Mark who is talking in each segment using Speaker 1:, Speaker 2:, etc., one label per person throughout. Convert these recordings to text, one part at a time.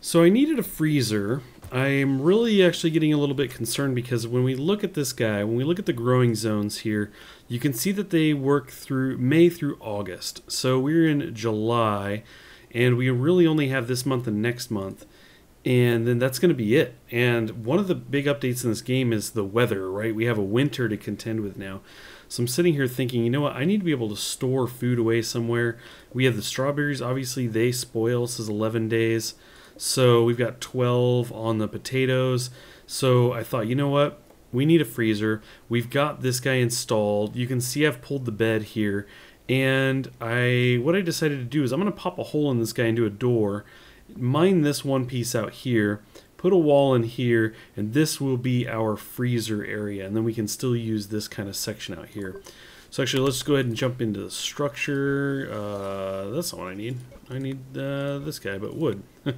Speaker 1: So I needed a freezer. I'm really actually getting a little bit concerned because when we look at this guy, when we look at the growing zones here, you can see that they work through May through August. So we're in July, and we really only have this month and next month. And then that's going to be it. And one of the big updates in this game is the weather, right? We have a winter to contend with now. So I'm sitting here thinking, you know what? I need to be able to store food away somewhere. We have the strawberries. Obviously, they spoil. This is 11 days. So we've got 12 on the potatoes. So I thought, you know what? We need a freezer. We've got this guy installed. You can see I've pulled the bed here. And what I decided to do is I'm going to pop a hole in this guy and do a door. Mine this one piece out here. Put a wall in here. And this will be our freezer area. And then we can still use this kind of section out here. So actually, let's go ahead and jump into the structure. That's not what I need. I need this guy, but wood. So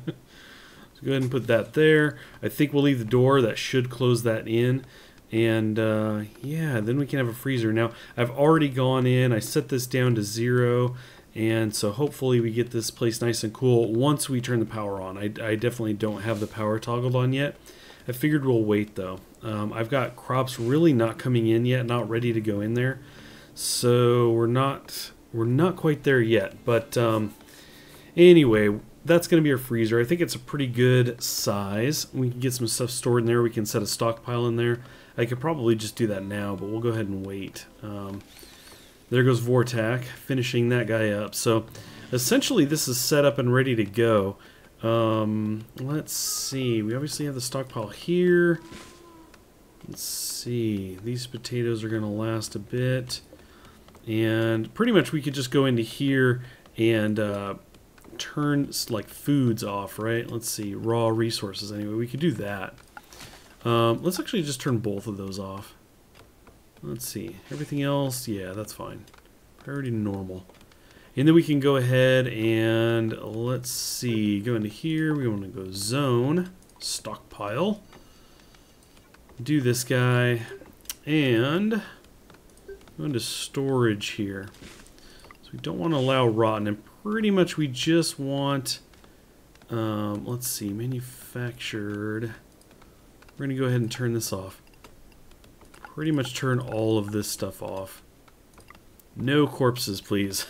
Speaker 1: go ahead and put that there. I think we'll leave the door. That should close that in. And yeah, then we can have a freezer. Now, I've already gone in. I set this down to 0. And so hopefully we get this place nice and cool once we turn the power on. I definitely don't have the power toggled on yet. I figured we'll wait though. I've got crops really not coming in yet, not ready to go in there. So we're not quite there yet. But anyway, that's going to be our freezer. I think it's a pretty good size. We can get some stuff stored in there. We can set a stockpile in there. I could probably just do that now, but we'll go ahead and wait. There goes Vortak, finishing that guy up. So essentially this is set up and ready to go. Let's see. We obviously have the stockpile here. Let's see. These potatoes are going to last a bit. And pretty much we could just go into here and turn like foods off, right? Let's see. Raw resources anyway. We could do that. Let's actually just turn both of those off. Let's see. Everything else, yeah, that's fine. Priority normal. And then we can go ahead and let's see. Go into here. We want to go zone, stockpile. Do this guy. And go into storage here. So we don't want to allow rotten. And pretty much we just want, let's see, manufactured. We're going to go ahead and turn this off. Pretty much turn all of this stuff off. No corpses, please.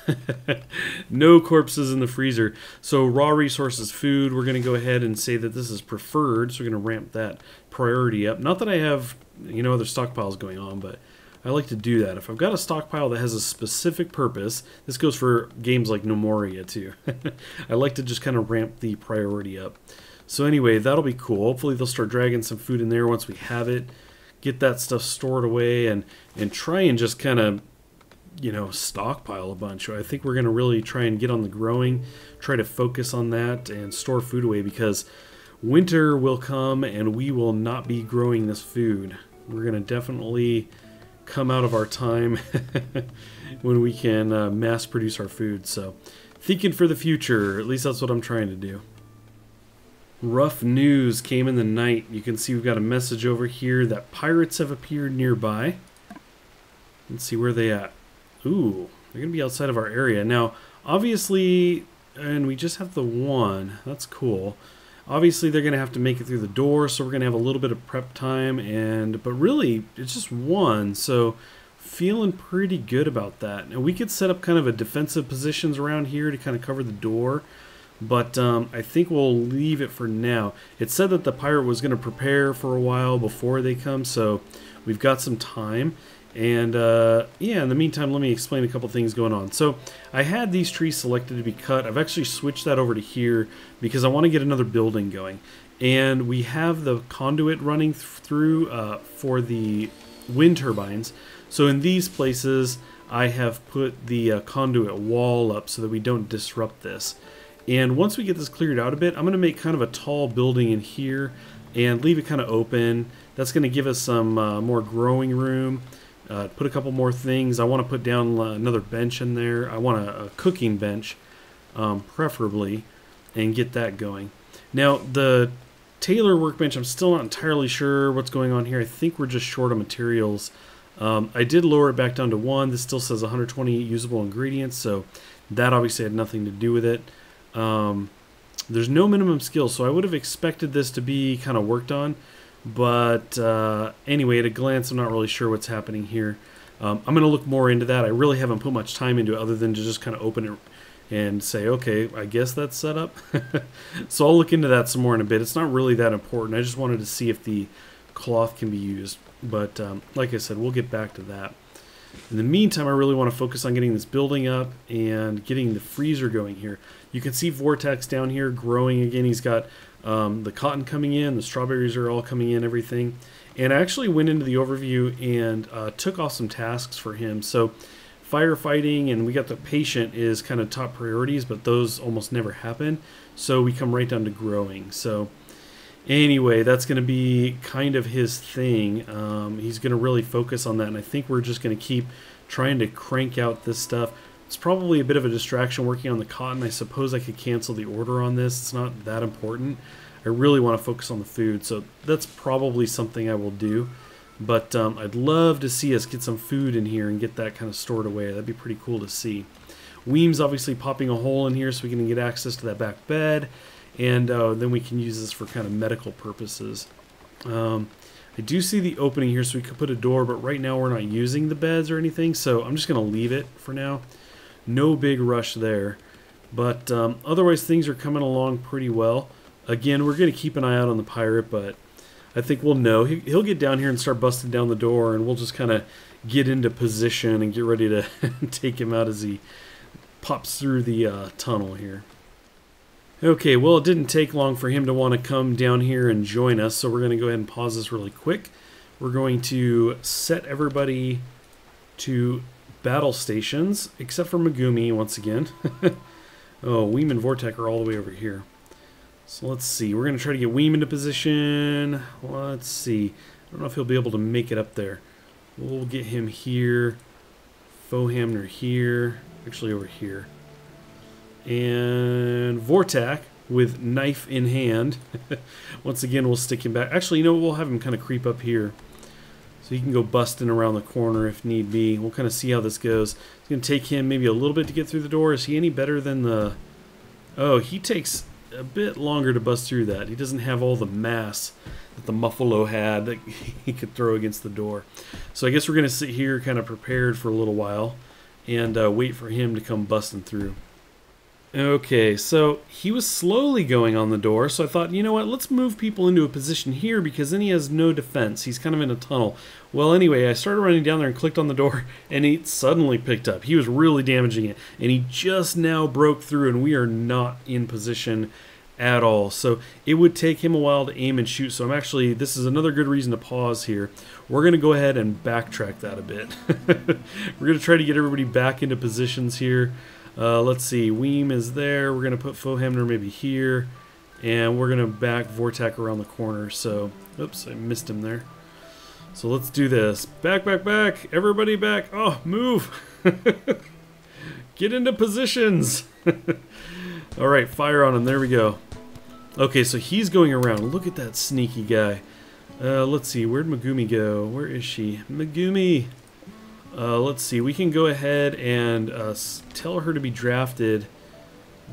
Speaker 1: No corpses in the freezer. So raw resources, food, we're going to go ahead and say that this is preferred. So we're going to ramp that priority up. Not that I have, other stockpiles going on, but I like to do that. If I've got a stockpile that has a specific purpose, this goes for games like Nomoria too. I like to just kind of ramp the priority up. So anyway, that'll be cool. Hopefully they'll start dragging some food in there once we have it. Get that stuff stored away and try and just kind of, stockpile a bunch. I think we're going to really try and get on the growing, try to focus on that and store food away because winter will come and we will not be growing this food. We're going to definitely come out of our time when we can mass produce our food. So thinking for the future, at least that's what I'm trying to do. Rough news came in the night. You can see we've got a message over here that pirates have appeared nearby. Let's see where they at. Ooh, they're going to be outside of our area. Now, obviously, and we just have the one. That's cool. Obviously, they're going to have to make it through the door, so we're going to have a little bit of prep time. But really, it's just one, so feeling pretty good about that. And we could set up kind of a defensive positions around here to kind of cover the door. But I think we'll leave it for now. It said that the pirate was going to prepare for a while before they come, so we've got some time. And yeah, in the meantime, let me explain a couple things going on. So I had these trees selected to be cut. I've actually switched that over to here because I want to get another building going. And we have the conduit running through for the wind turbines. So in these places, I have put the conduit wall up so that we don't disrupt this. And once we get this cleared out a bit, I'm going to make kind of a tall building in here and leave it kind of open. That's going to give us some more growing room. Put a couple more things. I want to put down another bench in there. I want a cooking bench, preferably, and get that going. Now, the Taylor workbench, I'm still not entirely sure what's going on here. I think we're just short of materials. I did lower it back down to 1. This still says 120 usable ingredients, so that obviously had nothing to do with it. There's no minimum skill, so I would have expected this to be kind of worked on. But anyway, at a glance, I'm not really sure what's happening here. I'm going to look more into that. I really haven't put much time into it other than to just kind of open it and say, okay, I guess that's set up. So I'll look into that some more in a bit. It's not really that important. I just wanted to see if the cloth can be used. But like I said, we'll get back to that. In the meantime, I really want to focus on getting this building up and getting the freezer going here. You can see Vortex down here growing again. He's got the cotton coming in, the strawberries are all coming in, everything. And I actually went into the overview and took off some tasks for him. So firefighting and we got the patient is kind of top priorities, but those almost never happen. So we come right down to growing. So anyway, that's going to be kind of his thing. He's going to really focus on that, and I think we're just going to keep trying to crank out this stuff. It's probably a bit of a distraction working on the cotton. I suppose I could cancel the order on this. It's not that important. I really want to focus on the food, so that's probably something I will do. But I'd love to see us get some food in here and get that kind of stored away. That'd be pretty cool to see. Weem's obviously popping a hole in here so we can get access to that back bed. And then we can use this for kind of medical purposes. I do see the opening here, so we could put a door, but right now we're not using the beds or anything, so I'm just going to leave it for now. No big rush there. But otherwise, things are coming along pretty well. Again, we're going to keep an eye out on the pirate, but I think we'll know. He'll get down here and start busting down the door, and we'll just kind of get into position and get ready to take him out as he pops through the tunnel here. Okay, well, it didn't take long for him to want to come down here and join us, so we're going to go ahead and pause this really quick. We're going to set everybody to battle stations, except for Megumi once again. Oh, Weem and Vortex are all the way over here. So let's see. We're going to try to get Weem into position. Let's see. I don't know if he'll be able to make it up there. We'll get him here. Fohamner here. Actually, over here. And Vortex with knife in hand. Once again, we'll stick him back. Actually, you know what? We'll have him kind of creep up here. So he can go busting around the corner if need be. We'll kind of see how this goes. It's going to take him maybe a little bit to get through the door. Is he any better than the... Oh, he takes a bit longer to bust through that. He doesn't have all the mass that the Muffalo had that he could throw against the door. So I guess we're going to sit here kind of prepared for a little while and wait for him to come busting through. Okay, so he was slowly going on the door, so I thought, you know what, let's move people into a position here because then he has no defense. He's kind of in a tunnel. Well, anyway, I started running down there and clicked on the door, and he suddenly picked up. He was really damaging it, and he just now broke through, and we are not in position at all. So it would take him a while to aim and shoot, so I'm actually, this is another good reason to pause here. We're going to go ahead and backtrack that a bit. We're going to try to get everybody back into positions here. Let's see, Weem is there. We're going to put Fohamner maybe here. And we're going to back Vortex around the corner. So, oops, I missed him there. So let's do this. Back, back, back. Everybody back. Oh, move. Get into positions. All right, fire on him. There we go. Okay, so he's going around. Look at that sneaky guy. Let's see, where'd Megumi go? Where is she? Megumi. Let's see, we can go ahead and tell her to be drafted,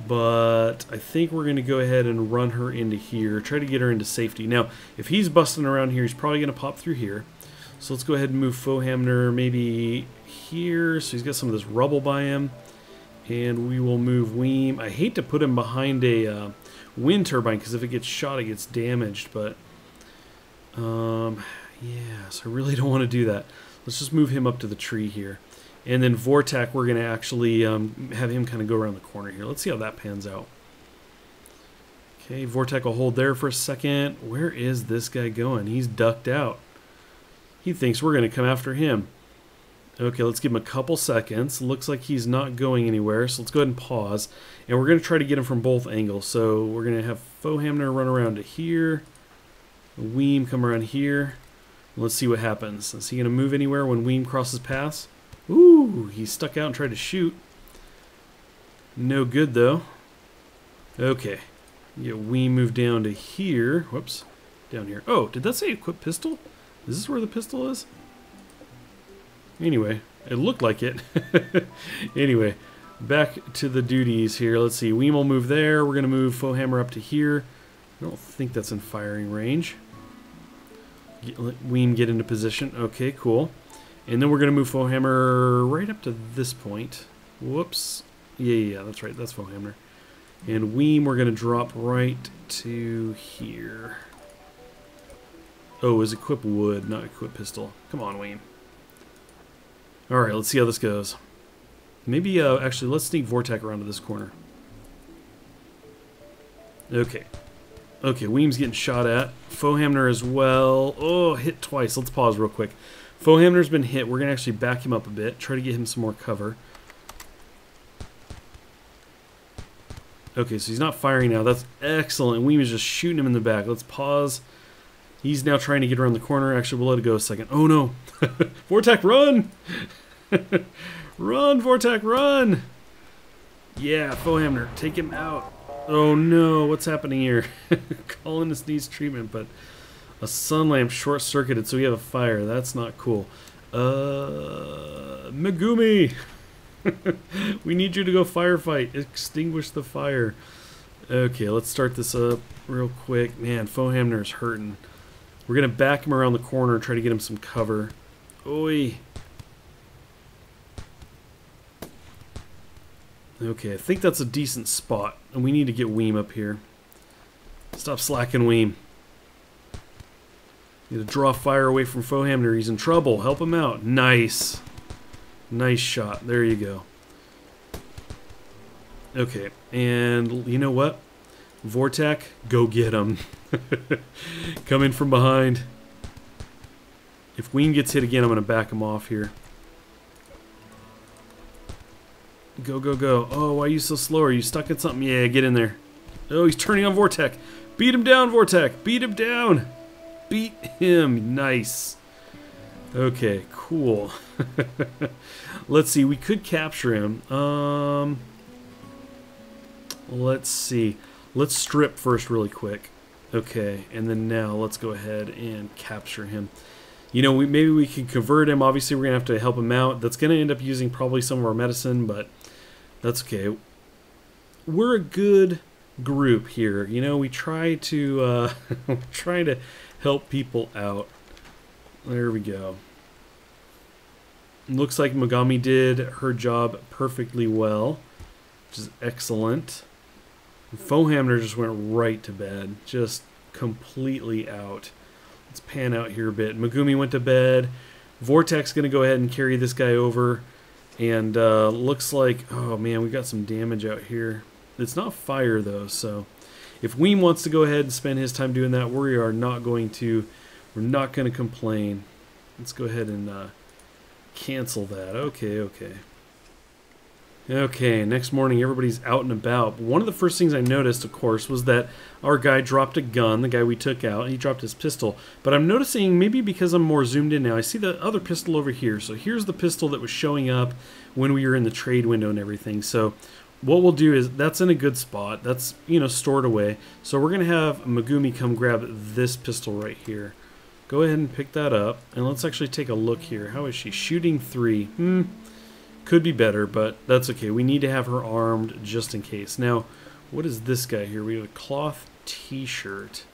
Speaker 1: but I think we're going to go ahead and run her into here, try to get her into safety. Now, if he's busting around here, he's probably going to pop through here. So let's go ahead and move Fohamner maybe here, so he's got some of this rubble by him. And we will move Weem. I hate to put him behind a wind turbine, because if it gets shot, it gets damaged, but yeah, so I really don't want to do that. Let's just move him up to the tree here. And then Vortex, we're going to actually have him kind of go around the corner here. Let's see how that pans out. Okay, Vortex will hold there for a second. Where is this guy going? He's ducked out. He thinks we're going to come after him. Okay, let's give him a couple seconds. Looks like he's not going anywhere, so let's go ahead and pause. And we're going to try to get him from both angles. So we're going to have Fohamner run around to here. Weem come around here. Let's see what happens. Is he going to move anywhere when Weem crosses paths? Ooh, he stuck out and tried to shoot. No good, though. Okay. Get Weem moved down to here. Whoops. Down here. Oh, did that say equip pistol? Is this where the pistol is? Anyway, it looked like it. Anyway, Back to the duties here. Let's see. Weem will move there. We're going to move Foehammer up to here. I don't think that's in firing range. Let Weem get into position. Okay, cool. And then we're going to move Foehammer right up to this point. Whoops. Yeah, that's right. That's Foehammer. And Weem we're going to drop right to here. Oh, is equip wood, not equip pistol. Come on, Weem. Alright, let's see how this goes. Maybe, actually, let's sneak Vortek around to this corner. Okay. Okay, Weem's getting shot at. Foehammer as well. Oh, hit twice. Let's pause real quick. Foehammer's been hit. We're going to actually back him up a bit. Try to get him some more cover. Okay, so he's not firing now. That's excellent. Weem is just shooting him in the back. Let's pause. He's now trying to get around the corner. Actually, we'll let it go a second. Oh, no. Vortek, run! Run, Vortek, run! Yeah, Foehammer, take him out. Oh, no. What's happening here? Colonist needs treatment, but a sun lamp short-circuited, so we have a fire. That's not cool. Megumi! We need you to go firefight. Extinguish the fire. Okay, let's start this up real quick. Man, Foehammer's hurting. We're going to back him around the corner, try to get him some cover. Oi. Okay, I think that's a decent spot. And we need to get Weem up here. Stop slacking, Weem. Need to draw fire away from Foehammer. He's in trouble. Help him out. Nice. Nice shot. There you go. Okay, and you know what? Vortek, go get him. Come in from behind. If Weem gets hit again, I'm going to back him off here. Go, go, go. Oh, why are you so slow? Are you stuck at something? Yeah, get in there. Oh, he's turning on Vortek. Beat him down, Vortek. Beat him down. Beat him. Nice. Okay, cool. Let's see. We could capture him. Let's see. Let's strip first really quick. Okay, and then now let's go ahead and capture him. You know, maybe we can convert him. Obviously, we're going to have to help him out. That's going to end up using probably some of our medicine, but that's okay. We're a good group here. You know, we try to help people out. There we go. Looks like Megami did her job perfectly well, which is excellent. Foehammer just went right to bed, just completely out. Let's pan out here a bit. Megumi went to bed. Vortek's going to go ahead and carry this guy over. And looks like, oh man, we got some damage out here. It's not fire though, so if Weem wants to go ahead and spend his time doing that, we are not going to. We're not going to complain. Let's go ahead and cancel that. Okay, okay. Okay, next morning everybody's out and about. One of the first things I noticed, of course, was that our guy dropped a gun, the guy we took out. He dropped his pistol. But I'm noticing, maybe because I'm more zoomed in now, I see the other pistol over here. So here's the pistol that was showing up when we were in the trade window and everything. So what we'll do is, that's in a good spot. That's, you know, stored away. So we're going to have Megumi come grab this pistol right here. Go ahead and pick that up. And let's actually take a look here. How is she? Shooting 3. Could be better, but that's okay. We need to have her armed just in case. Now, what is this guy here? We have a cloth t-shirt.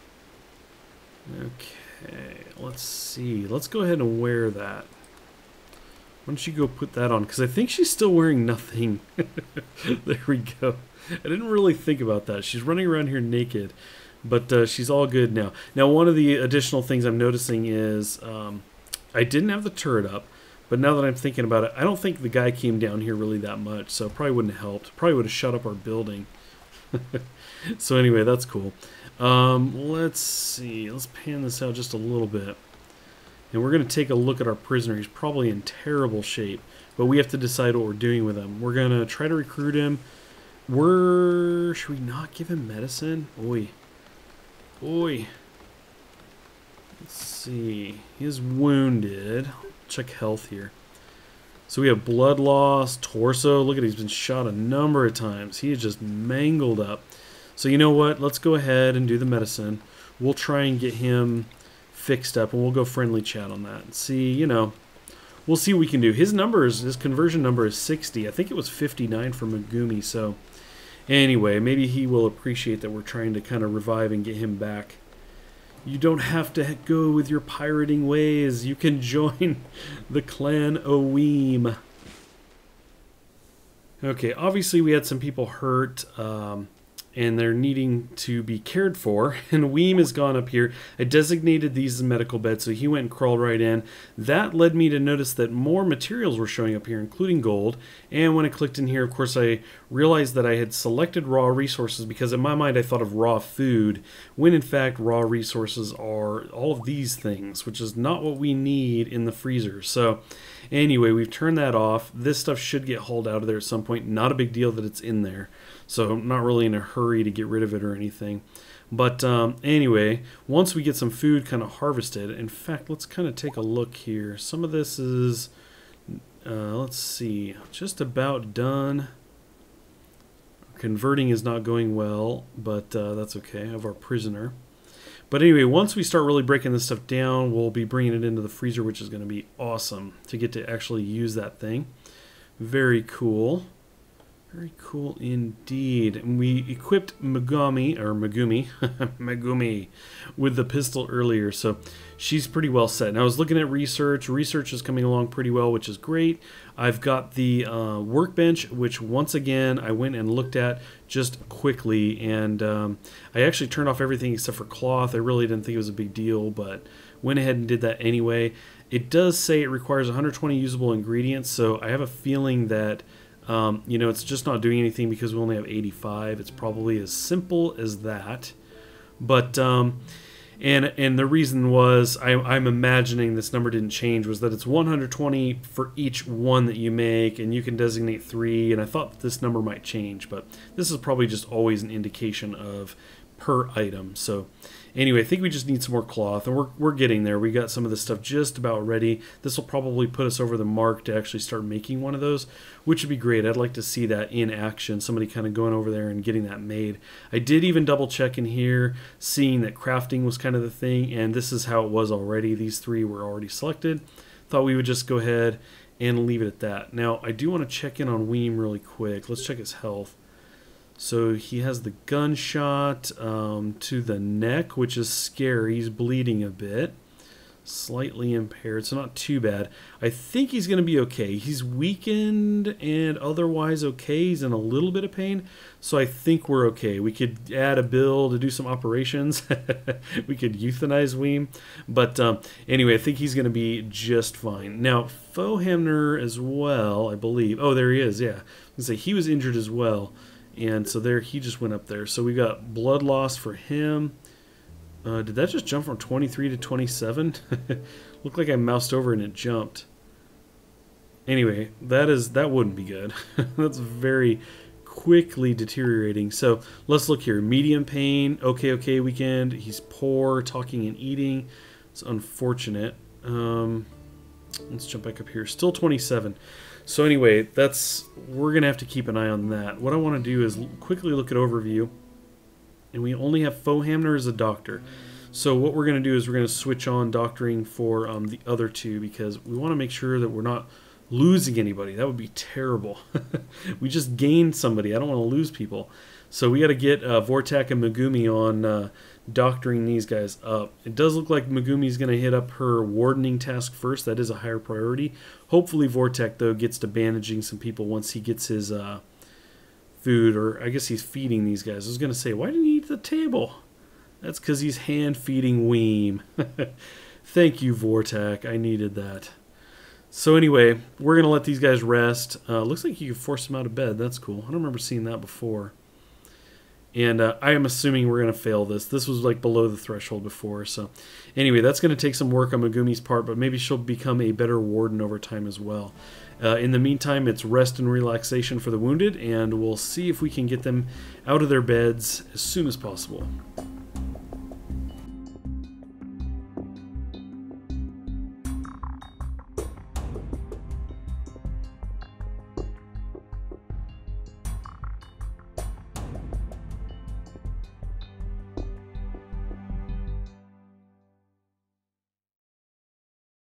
Speaker 1: Okay, let's see. Let's go ahead and wear that. Why don't you go put that on? Because I think she's still wearing nothing. There we go. I didn't really think about that. She's running around here naked, but she's all good now. Now, one of the additional things I'm noticing is I didn't have the turret up. But now that I'm thinking about it, I don't think the guy came down here really that much, so it probably wouldn't have helped. Probably would have shut up our building. So anyway, that's cool. Let's see. Let's pan this out just a little bit. And we're going to take a look at our prisoner. He's probably in terrible shape, but we have to decide what we're doing with him. We're going to try to recruit him. Should we not give him medicine? Oi. Oi. Let's see. He is wounded. Check health here. So we have blood loss, torso. Look at, he's been shot a number of times. He is just mangled up. So you know what? Let's go ahead and do the medicine. We'll try and get him fixed up, and we'll go friendly chat on that. See, you know, we'll see what we can do. His conversion number is 60. I think it was 59 for Megumi, so anyway, maybe he will appreciate that we're trying to kind of revive and get him back. You don't have to go with your pirating ways. You can join the clan of Weem. Okay, obviously we had some people hurt, and they're needing to be cared for. And Weem has gone up here. I designated these as medical beds, so he went and crawled right in. That led me to notice that more materials were showing up here, including gold. And when I clicked in here, of course, I realized that I had selected raw resources because in my mind I thought of raw food, when in fact raw resources are all of these things, which is not what we need in the freezer. So anyway, we've turned that off. This stuff should get hauled out of there at some point. Not a big deal that it's in there. So I'm not really in a hurry to get rid of it or anything. But anyway, once we get some food kind of harvested, in fact, let's kind of take a look here. Some of this is, let's see, just about done. Converting is not going well, but that's okay. I have our prisoner. But anyway, once we start really breaking this stuff down, we'll be bringing it into the freezer, which is going to be awesome to get to actually use that thing. Very cool indeed. And we equipped Megumi Megumi with the pistol earlier, so she's pretty well set. Now I was looking at research. Research is coming along pretty well, which is great. I've got the workbench, which once again I went and looked at just quickly, and I actually turned off everything except for cloth. I really didn't think it was a big deal, but went ahead and did that anyway. It does say it requires 120 usable ingredients, so I have a feeling that you know, it's just not doing anything because we only have 85. It's probably as simple as that. But and the reason was I'm imagining this number didn't change, was that it's 120 for each one that you make, and you can designate 3. And I thought this number might change, but this is probably just always an indication of per item. So anyway, I think we just need some more cloth, and we're getting there. We got some of this stuff just about ready. This will probably put us over the mark to actually start making one of those, which would be great. I'd like to see that in action, somebody kind of going over there and getting that made. I did even double check in here, seeing that crafting was kind of the thing, and this is how it was already. These 3 were already selected. Thought we would just go ahead and leave it at that. Now, I do want to check in on Weem really quick. Let's check his health. So he has the gunshot to the neck, which is scary. He's bleeding a bit. Slightly impaired, so not too bad. I think he's going to be okay. He's weakened and otherwise okay. He's in a little bit of pain, so I think we're okay. We could add a bill to do some operations. We could euthanize Weem. But anyway, I think he's going to be just fine. Now, Fohamner as well, I believe. Oh, there he is, yeah. I was going to say, he was injured as well. And so there, he just went up there. So we got blood loss for him. Did that just jump from 23 to 27? Looked like I moused over and it jumped. Anyway, that wouldn't be good. That's very quickly deteriorating. So let's look here. Medium pain. Okay, weekend. He's poor, talking and eating. It's unfortunate. Let's jump back up here. Still 27. So anyway, we're going to have to keep an eye on that. What I want to do is quickly look at overview. And we only have Fohamner as a doctor. So what we're going to do is we're going to switch on doctoring for the other 2, because we want to make sure that we're not losing anybody. That would be terrible. We just gained somebody. I don't want to lose people. So we got to get Vortak and Megumi on doctoring these guys up. It does look like Megumi's going to hit up her wardening task first. That is a higher priority. Hopefully Vortak, though, gets to bandaging some people once he gets his food, or I guess he's feeding these guys. I was going to say, why didn't he eat the table? That's because he's hand-feeding Weem. Thank you, Vortak. I needed that. So anyway, we're going to let these guys rest. Looks like you can force them out of bed. That's cool. I don't remember seeing that before. And I am assuming we're going to fail this. This was like below the threshold before. So anyway, that's going to take some work on Megumi's part, but maybe she'll become a better warden over time as well. In the meantime, it's rest and relaxation for the wounded, and we'll see if we can get them out of their beds as soon as possible.